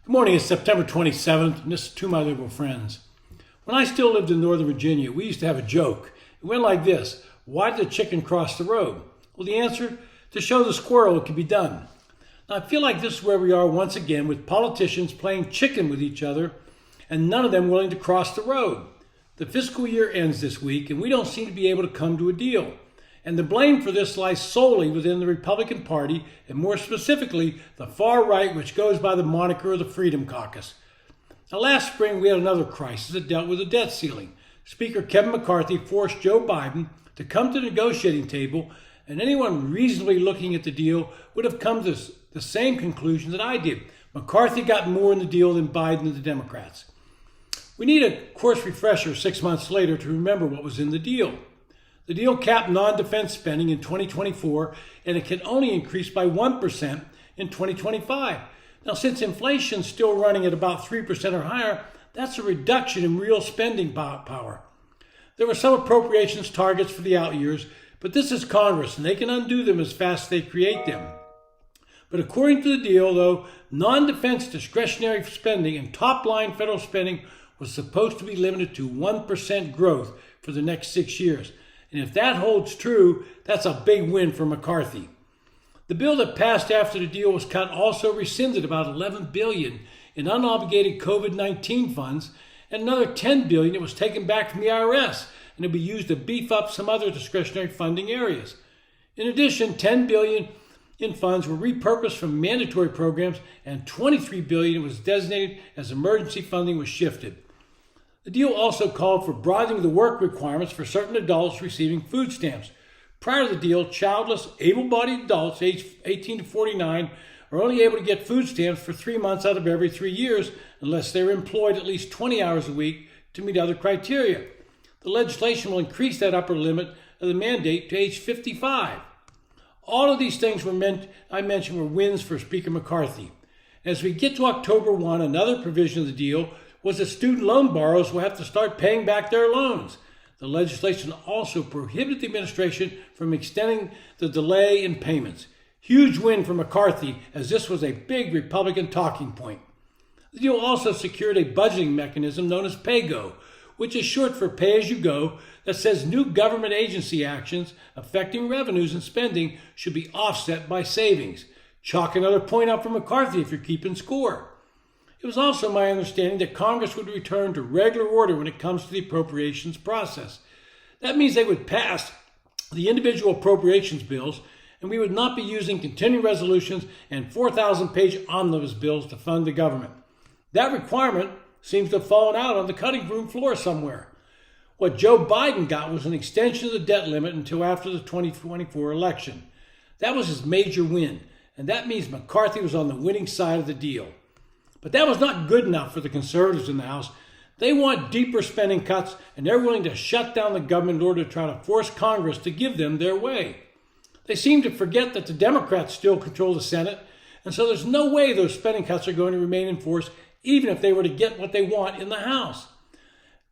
Good morning, it's September 27th, and this is to my liberal friends. When I still lived in Northern Virginia, we used to have a joke. It went like this: why did the chicken cross the road? Well, the answer: to show the squirrel it can be done. Now, I feel like this is where we are once again, with politicians playing chicken with each other, and none of them willing to cross the road. The fiscal year ends this week, and we don't seem to be able to come to a deal. And the blame for this lies solely within the Republican Party, and more specifically, the far right, which goes by the moniker of the Freedom Caucus. Now, last spring, we had another crisis that dealt with the debt ceiling. Speaker Kevin McCarthy forced Joe Biden to come to the negotiating table, and anyone reasonably looking at the deal would have come to the same conclusion that I did. McCarthy got more in the deal than Biden and the Democrats. We need a course refresher 6 months later to remember what was in the deal. The deal capped non-defense spending in 2024, and it can only increase by 1% in 2025. Now, since inflation is still running at about 3% or higher, that's a reduction in real spending power. There were some appropriations targets for the out years, but this is Congress, and they can undo them as fast as they create them. But according to the deal, though, non-defense discretionary spending and top-line federal spending was supposed to be limited to 1% growth for the next 6 years. And if that holds true, that's a big win for McCarthy. The bill that passed after the deal was cut also rescinded about $11 billion in unobligated COVID-19 funds, and another $10 billion that was taken back from the IRS, and it'll be used to beef up some other discretionary funding areas. In addition, $10 billion in funds were repurposed from mandatory programs, and $23 billion was designated as emergency funding was shifted. The deal also called for broadening the work requirements for certain adults receiving food stamps. Prior to the deal, childless, able-bodied adults aged 18 to 49 are only able to get food stamps for 3 months out of every 3 years unless they are employed at least 20 hours a week to meet other criteria. The legislation will increase that upper limit of the mandate to age 55. All of these things I mentioned were wins for Speaker McCarthy. As we get to October 1, another provision of the deal was that student loan borrowers will have to start paying back their loans. The legislation also prohibited the administration from extending the delay in payments. Huge win for McCarthy, as this was a big Republican talking point. The deal also secured a budgeting mechanism known as PAYGO, which is short for pay-as-you-go, that says new government agency actions affecting revenues and spending should be offset by savings. Chalk another point up for McCarthy if you're keeping score. It was also my understanding that Congress would return to regular order when it comes to the appropriations process. That means they would pass the individual appropriations bills, and we would not be using continuing resolutions and 4,000-page omnibus bills to fund the government. That requirement seems to have fallen out on the cutting room floor somewhere. What Joe Biden got was an extension of the debt limit until after the 2024 election. That was his major win, and that means McCarthy was on the winning side of the deal. But that was not good enough for the conservatives in the House. They want deeper spending cuts, and they're willing to shut down the government in order to try to force Congress to give them their way. They seem to forget that the Democrats still control the Senate, and so there's no way those spending cuts are going to remain in force, even if they were to get what they want in the House.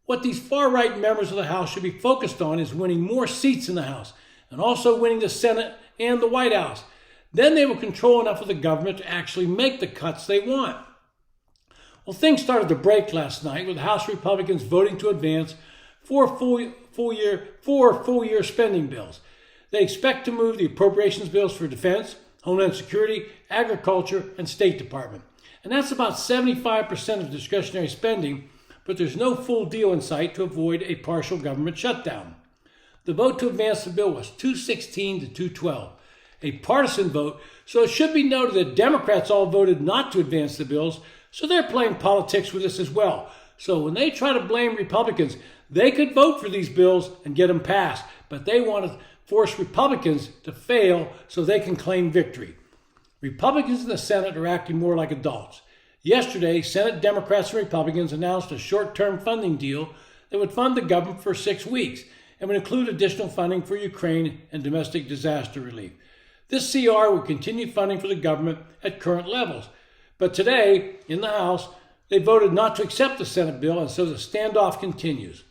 What these far-right members of the House should be focused on is winning more seats in the House, and also winning the Senate and the White House. Then they will control enough of the government to actually make the cuts they want. Well, things started to break last night with House Republicans voting to advance four full-year spending bills. They expect to move the appropriations bills for defense, Homeland Security, agriculture, and State Department. And that's about 75% of discretionary spending, but there's no full deal in sight to avoid a partial government shutdown. The vote to advance the bill was 216 to 212, a partisan vote, so it should be noted that Democrats all voted not to advance the bills, so they're playing politics with this as well. So when they try to blame Republicans, they could vote for these bills and get them passed, but they want to force Republicans to fail so they can claim victory. Republicans in the Senate are acting more like adults. Yesterday, Senate Democrats and Republicans announced a short-term funding deal that would fund the government for 6 weeks and would include additional funding for Ukraine and domestic disaster relief. This CR would continue funding for the government at current levels. But today, in the House, they voted not to accept the Senate bill, and so the standoff continues.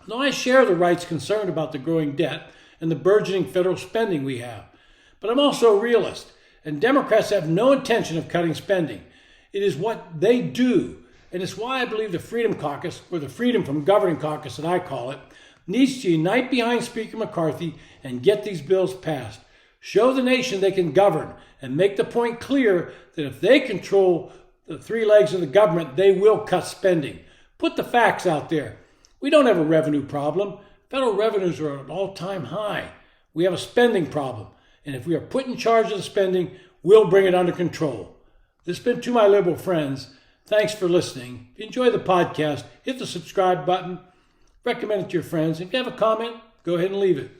Now, I share the right's concern about the growing debt and the burgeoning federal spending we have. But I'm also a realist, and Democrats have no intention of cutting spending. It is what they do. And it's why I believe the Freedom Caucus, or the Freedom from Governing Caucus that I call it, needs to unite behind Speaker McCarthy and get these bills passed. Show the nation they can govern and make the point clear that if they control the three legs of the government, they will cut spending. Put the facts out there. We don't have a revenue problem. Federal revenues are at an all-time high. We have a spending problem. And if we are put in charge of the spending, we'll bring it under control. This has been To My Liberal Friends. Thanks for listening. If you enjoy the podcast, hit the subscribe button, recommend it to your friends. If you have a comment, go ahead and leave it.